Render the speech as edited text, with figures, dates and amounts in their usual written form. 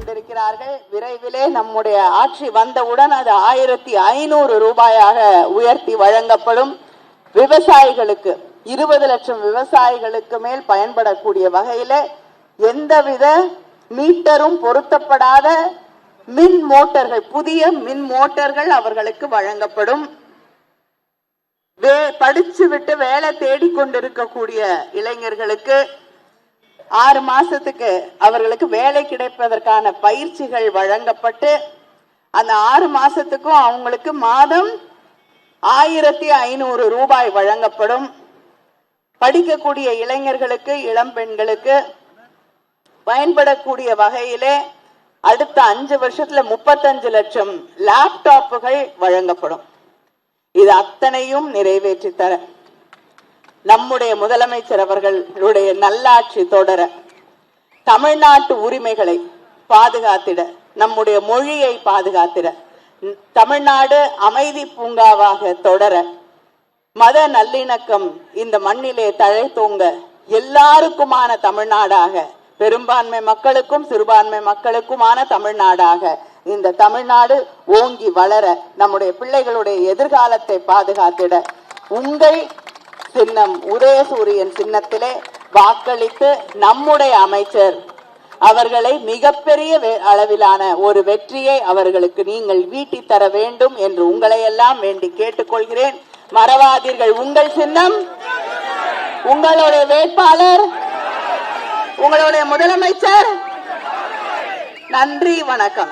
கொண்டிருக்கிறார்கள். விரைவிலே நம்முடைய ஆட்சி வந்தவுடன் அது 1500 ரூபாயாக உயர்த்தி வழங்கப்படும். விவசாயிகளுக்கு 20 லட்சம் விவசாயிகளுக்கு மேல் பயன்படக்கூடிய வகையில எந்தவித மீட்டரும் பொருத்தப்படாத மின் மோட்டார்கள், புதிய மின் மோட்டார்கள் அவர்களுக்கு வழங்கப்படும். படிச்சு விட்டு வேலை தேடிக்கொண்டிருக்கக்கூடிய இளைஞர்களுக்கு 6 மாசத்துக்கு அவர்களுக்கு வேலை கிடைப்பதற்கான பயிற்சிகள் வழங்கப்பட்டு அந்த 6 மாசத்துக்கும் அவங்களுக்கு மாதம் 1500 ரூபாய் வழங்கப்படும். படிக்கக்கூடிய இளைஞர்களுக்கு, இளம் பெண்களுக்கு பயன்படக்கூடிய வகையிலே அடுத்த 5 வருஷத்துல 35 லட்சம் லேப்டாப்புகள் வழங்கப்படும். இது அத்தனையும் நிறைவேற்றி தர நம்முடைய முதலமைச்சர் அவர்களுடைய நல்லாட்சி தொடர, தமிழ்நாட்டு உரிமைகளை பாதுகாத்திட, நம்முடைய மொழியை பாதுகாத்திட, தமிழ்நாடு அமைதி பூங்காவாக தொடர, மத நல்லிணக்கம் இந்த மண்ணிலே தழைத்தோங்க, எல்லாருக்குமான தமிழ்நாடாக, பெரும்பான்மை மக்களுக்கும் சிறுபான்மை மக்களுக்குமான தமிழ்நாடாக இந்த தமிழ்நாடு ஓங்கி வளர, நம்முடைய பிள்ளைகளுடைய எதிர்காலத்தை பாதுகாத்திட உங்கள் சின்னம் உதயசூரியன் சின்னத்திலே வாக்களித்து நம்முடைய அமைச்சர் அவர்களை மிகப்பெரிய அளவிலான ஒரு வெற்றியை அவர்களுக்கு நீங்கள் வீட்டி தர வேண்டும் என்று உங்களை எல்லாம் வேண்டி கேட்டுக்கொள்கிறேன். மறவாதீர்கள், உங்கள் சின்னம், உங்களுடைய வேட்பாளர், உங்களுடைய முதலமைச்சர். நன்றி, வணக்கம்.